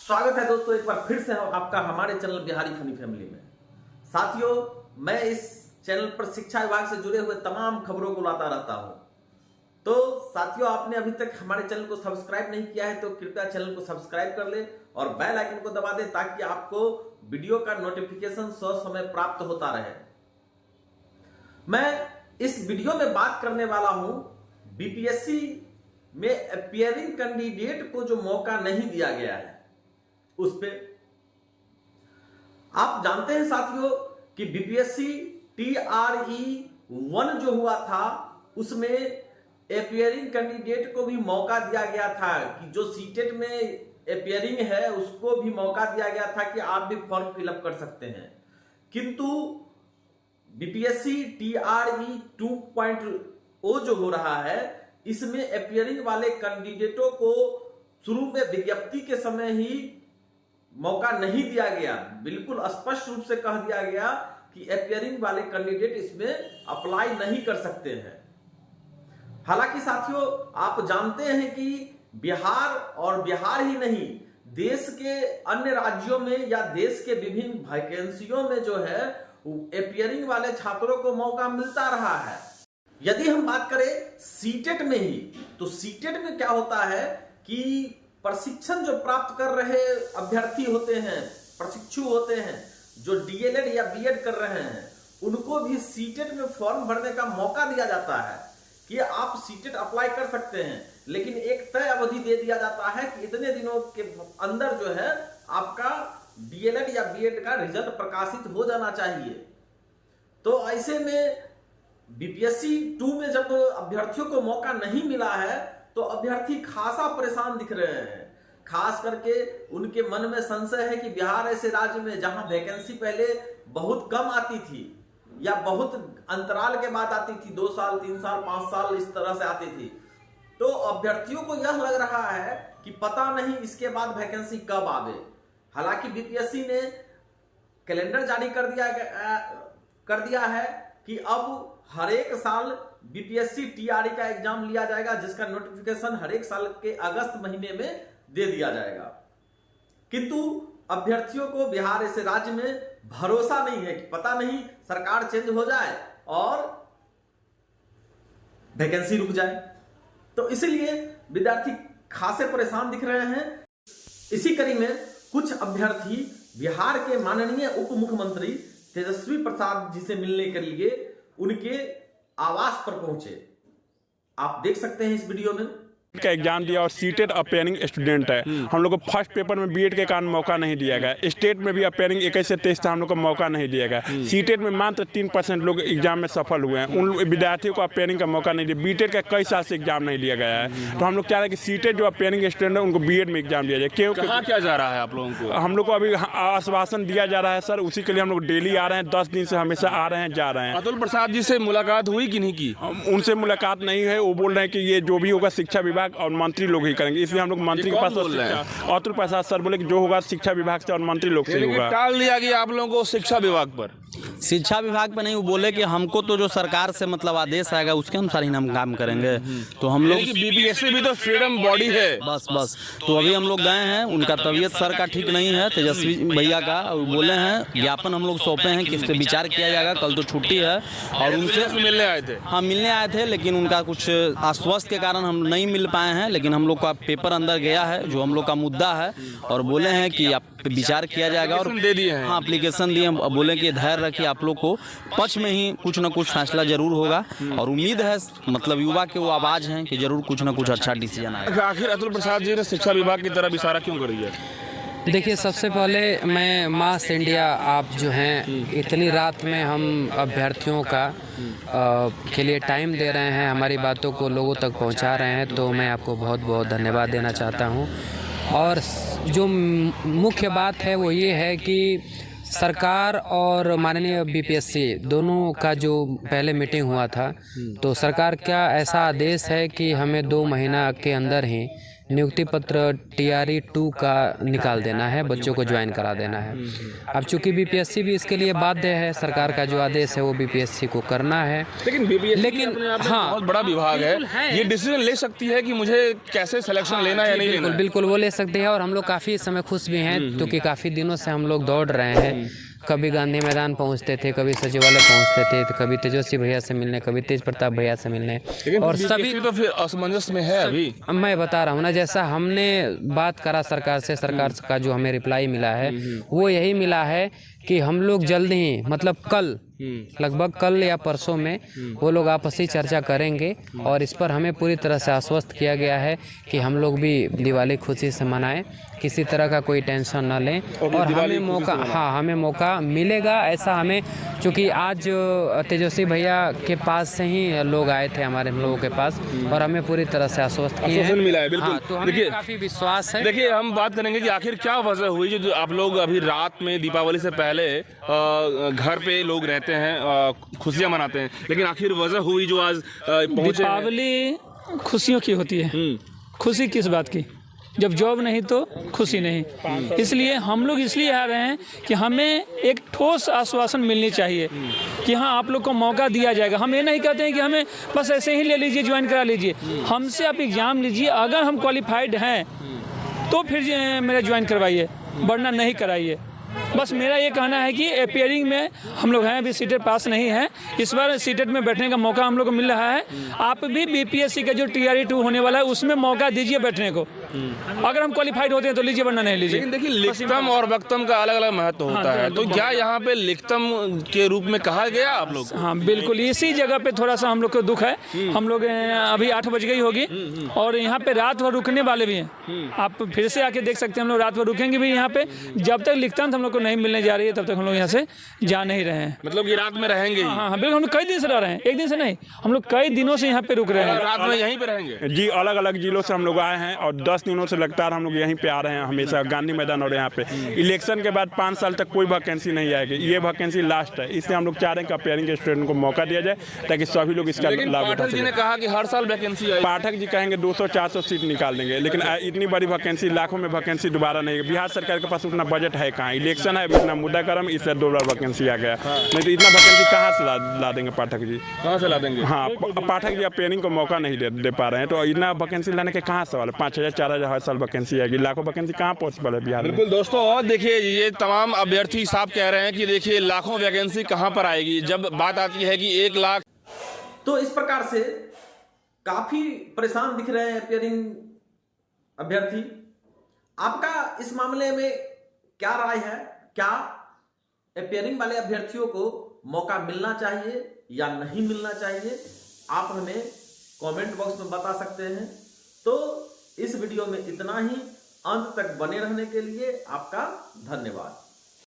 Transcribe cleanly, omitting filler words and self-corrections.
स्वागत है दोस्तों एक बार फिर से आपका हमारे चैनल बिहारी फनी फैमिली में। साथियों, मैं इस चैनल पर शिक्षा विभाग से जुड़े हुए तमाम खबरों को लाता रहता हूं। तो साथियों, आपने अभी तक हमारे चैनल को सब्सक्राइब नहीं किया है तो कृपया चैनल को सब्सक्राइब कर ले और बेल आइकन को दबा दे ताकि आपको वीडियो का नोटिफिकेशन समय प्राप्त होता रहे। मैं इस वीडियो में बात करने वाला हूं बीपीएससी में अपीयरिंग कैंडिडेट को जो मौका नहीं दिया गया है उस पे। आप जानते हैं साथियों कि बीपीएससी TRE 1 जो हुआ था उसमें अपीयरिंग कैंडिडेट को भी मौका दिया गया था कि जो सीटेट में अपीयरिं0 है उसको भी मौका दिया गया था कि आप भी फॉर्म फिलअप कर सकते हैं। किंतु बीपीएससी TRE 2.0 जो हो रहा है इसमें अपीयरिंग वाले कैंडिडेटों को शुरू में विज्ञप्ति के समय ही मौका नहीं दिया गया। बिल्कुल स्पष्ट रूप से कह दिया गया कि अपीयरिंग वाले कैंडिडेट इसमें अप्लाई नहीं कर सकते हैं। हालांकि साथियों, आप जानते हैं कि बिहार और बिहार ही नहीं, देश के अन्य राज्यों में या देश के विभिन्न वैकेंसियों में जो है अपीयरिंग वाले छात्रों को मौका मिलता रहा है। यदि हम बात करें सीटेट में ही, तो सीटेट में क्या होता है कि प्रशिक्षण जो प्राप्त कर रहे अभ्यर्थी होते हैं, प्रशिक्षु होते हैं, जो डीएलएड या बीएड कर रहे हैं, उनको भी सीटेट में फॉर्म भरने का मौका दिया जाता है कि आप सीटेट अप्लाई कर सकते हैं, लेकिन एक तय अवधि दे दिया जाता है कि इतने दिनों के अंदर जो है आपका डीएलएड या बीएड का रिजल्ट प्रकाशित हो जाना चाहिए। तो ऐसे में बीपीएससी 2 में जब अभ्यर्थियों को मौका नहीं मिला है तो अभ्यर्थी खासा परेशान दिख रहे हैं। खास करके उनके मन में संशय है कि बिहार ऐसे राज्य में जहां वैकेंसी पहले बहुत कम आती थी या बहुत अंतराल के बाद आती थी, 2 साल 3 साल 5 साल इस तरह से आती थी, तो अभ्यर्थियों को यह लग रहा है कि पता नहीं इसके बाद वैकेंसी कब आवे। हालांकि बीपीएससी ने कैलेंडर जारी कर दिया है कि अब हर एक साल बीपीएससी TRE का एग्जाम लिया जाएगा, जिसका नोटिफिकेशन हर एक साल के अगस्त महीने में दे दिया जाएगा। किंतु अभ्यर्थियों को बिहार ऐसे राज्य में भरोसा नहीं है कि पता नहीं सरकार चेंज हो जाए और वैकेंसी रुक जाए, तो इसलिए विद्यार्थी खासे परेशान दिख रहे हैं। इसी कड़ी में कुछ अभ्यर्थी बिहार के माननीय उप मुख्यमंत्री तेजस्वी प्रसाद जी से मिलने के लिए उनके आवास पर पहुंचे। आप देख सकते हैं इस वीडियो में। का एग्जाम दिया और सीटेट अपीयरिंग स्टूडेंट है। हम लोग को फर्स्ट पेपर में बीएड के कारण मौका नहीं दिया गया। स्टेट में भी अपीयरिंग 21 से 23 था, हम लोग को मौका नहीं दिया गया। सीटेट में मात्र 3% लोग एग्जाम में सफल हुए हैं। उन विद्यार्थियों को अपीयरिंग का मौका नहीं दिया। बीटेड का कई साल से एग्जाम नहीं लिया गया है। तो हम लोग चाह रहे हैं कि सीटेट जो अपीयरिंग स्टूडेंट है उनको बीएड में एग्जाम दिया जाए। क्यों क्या जा रहा है आप लोगों को? हम लोग को अभी आश्वासन दिया जा रहा है सर, उसी के लिए हम लोग डेली आ रहे हैं। 10 दिन से हमेशा आ रहे हैं, जा रहे हैं। अतुल प्रसाद जी से मुलाकात हुई कि नहीं की? उनसे मुलाकात नहीं है। वो बोल रहे हैं कि ये जो भी होगा शिक्षा विभाग और मंत्री लोग ही करेंगे, इसलिए हम लोग मंत्री के पास अतुल प्रसाद सर बोले कि जो होगा शिक्षा विभाग से और मंत्री लोग से होगा। टाल दिया गया आप लोगों को शिक्षा विभाग पर? शिक्षा विभाग पे नहीं, वो बोले कि हमको तो जो सरकार से मतलब आदेश आएगा उसके अनुसार ही हम काम करेंगे। तो हम लोग बीपीएससी भी तो फ्रीडम बॉडी है। बस तो अभी हम लोग गए हैं, उनका तबीयत सर का ठीक नहीं है, तेजस्वी भैया का, बोले हैं ज्ञापन हम लोग सौंपे हैं कि इस पर विचार किया जाएगा। कल तो छुट्टी है और उनसे मिलने आए थे। हाँ, मिलने आए थे, लेकिन उनका कुछ अस्वस्थ के कारण हम नहीं मिल पाए हैं। लेकिन हम लोग का पेपर अंदर गया है जो हम लोग का मुद्दा है और बोले हैं कि आप विचार किया जाएगा और दे दिए हैं। हाँ, एप्लीकेशन दिए। बोले कि धैर्य रखिए, आप लोग को पक्ष में ही कुछ ना कुछ फैसला जरूर होगा और उम्मीद है मतलब युवा के वो आवाज हैं कि जरूर कुछ ना कुछ अच्छा डिसीजन आएगा। आखिर अतुल प्रसाद जी ने शिक्षा विभाग की तरफ इशारा क्यों करी है? देखिए, सबसे पहले मैं मास इंडिया आप जो हैं इतनी रात में हम अभ्यर्थियों का के लिए टाइम दे रहे हैं, हमारी बातों को लोगों तक पहुंचा रहे हैं, तो मैं आपको बहुत बहुत धन्यवाद देना चाहता हूं। और जो मुख्य बात है वो ये है कि सरकार और माननीय बीपीएससी दोनों का जो पहले मीटिंग हुआ था, तो सरकार का ऐसा आदेश है कि हमें 2 महीना के अंदर ही नियुक्ति पत्र TRE 2 का निकाल देना है, बच्चों को ज्वाइन करा देना है। अब चूंकि BPSC भी इसके लिए बाध्य है, सरकार का जो आदेश है वो BPSC को करना है। लेकिन हाँ, बहुत बड़ा विभाग है, ये डिसीजन ले सकती है कि मुझे कैसे सिलेक्शन लेना या नहीं लेना। बिल्कुल वो ले सकते हैं, और हम लोग काफ़ी इस समय खुश भी हैं क्योंकि काफ़ी दिनों से हम लोग दौड़ रहे हैं। कभी गांधी मैदान पहुंचते थे, कभी सचिवालय पहुंचते थे, तो कभी तेजस्वी भैया से मिलने, कभी तेज प्रताप भैया से मिलने, और सभी तो फिर असमंजस में है अभी। मैं बता रहा हूँ ना, जैसा हमने बात करा सरकार से, सरकार का जो हमें रिप्लाई मिला है वो यही मिला है कि हम लोग जल्द ही, मतलब कल, लगभग कल या परसों में वो लोग आपसी चर्चा करेंगे, और इस पर हमें पूरी तरह से आश्वस्त किया गया है कि हम लोग भी दिवाली खुशी से मनाएं, किसी तरह का कोई टेंशन ना लें, और हमें मौका, हाँ हमें मौका मिलेगा ऐसा। हमें चूँकि आज तेजस्वी भैया के पास से ही लोग आए थे हम लोगों के पास, और हमें पूरी तरह से आश्वस्त किए हैं, मिला है। बिल्कुल, तो हमें काफ़ी विश्वास है। देखिए, हम बात करेंगे कि आखिर क्या वजह हुई जो आप लोग अभी रात में दीपावली से पहले घर पे लोग रहते हैं, खुशियां मनाते हैं, लेकिन आखिर वजह हुई जो आज पहुंचे। दीपावली खुशियों की होती है, खुशी किस बात की, जब जॉब नहीं तो खुशी नहीं। इसलिए हम लोग इसलिए आ रहे हैं कि हमें एक ठोस आश्वासन मिलनी चाहिए कि हाँ आप लोग को मौका दिया जाएगा। हम ये नहीं कहते हैं कि हमें बस ऐसे ही ले लीजिए, ज्वाइन करा लीजिए। हमसे आप एग्ज़ाम लीजिए, अगर हम क्वालिफाइड हैं तो फिर मेरा ज्वाइन करवाइए, वरना नहीं कराइए। बस मेरा ये कहना है कि अपियरिंग में हम लोग हैं, अभी सीटेट पास नहीं है, इस बार सीटेट में बैठने का मौका हम लोग को मिल रहा है। आप भी BPSC का जो TRE 2 होने वाला है उसमें मौका दीजिए बैठने को, अगर हम क्वालिफाइड होते हैं तो लीजिए, वरना नहीं लीजिए। लेकिन देखिए, लिखतम और वक्तम का अलग अलग महत्व होता है, तो क्या यहाँ पे लिखतम के रूप में कहा गया आप लोग? हाँ बिल्कुल, इसी जगह पे थोड़ा सा हम लोग को दुख है। हम लोग अभी 8 बज गई होगी और यहाँ पे रात भर रुकने वाले भी हैं, आप फिर से आके देख सकते हैं। हम लोग रात भर रुकेंगे भी यहाँ पे, जब तक लिखतम हम लोग को नहीं मिलने जा रही है तब तक हम लोग यहाँ से जा नहीं रहे हैं। मतलब ये रात में रहेंगे? हाँ बिल्कुल, हम लोग कई दिन से रह रहे हैं, एक दिन से नहीं, हम लोग कई दिनों से यहाँ पे रुक रहे हैं। रात में यहीं पे रहेंगे जी। अलग अलग जिलों से हम लोग आए हैं और 10 दिनों से लगातार हम लोग यहीं पे आ रहे हैं, हमेशा गांधी मैदान। और यहाँ पे इलेक्शन के बाद 5 साल तक कोई वैकेंसी नहीं आएगी, ये वैकेंसी लास्ट है, इसलिए हम लोग चाह रहे हैं कि अपियरिंग स्टूडेंट को मौका दिया जाए ताकि सभी लोग इसका लाभ उठा पाठक जी ने कहा कि हर साल वैकेंसी आएगी। पाठक जी कहेंगे 200-400 सीट निकाल देंगे, लेकिन इतनी बड़ी वैकेंसी, लाखों में वैकेंसी दोबारा नहीं है। बिहार सरकार के पास उतना बजट है कहाँ, इलेक्शन है, इतना मुद्दा गर्म, इससे 2 बार वैकेंसी आ गया। नहीं तो इतना वैकेंसी कहाँ से ला देंगे पाठक जी? कहाँ से ला देंगे? हाँ, पाठक जी अपियरिंग को मौका नहीं दे पा रहे हैं, तो इतना वैकेंसी लाने के कहाँ सवाल है? 5000 4000 हर साल वैकेंसी आएगी, लाखों वैकेंसी कहाँ पॉसिबल है बिहार में? बिल्कुल दोस्तों, और देखिए ये तमाम अभ्यर्थी साहब कह रहे हैं कि देखिए लाखों वैकेंसी कहाँ पर आएगी, जब बात आती है कि 1 लाख। तो इस प्रकार से काफी परेशान दिख रहे हैं अपियरिंग अभ्यर्थी। आपका इस मामले में क्या राय है? क्या अपियरिंग वाले अभ्यर्थियों को मौका मिलना चाहिए या नहीं मिलना चाहिए? आप हमें कमेंट बॉक्स में बता सकते हैं। तो इस वीडियो में इतना ही। अंत तक बने रहने के लिए आपका धन्यवाद।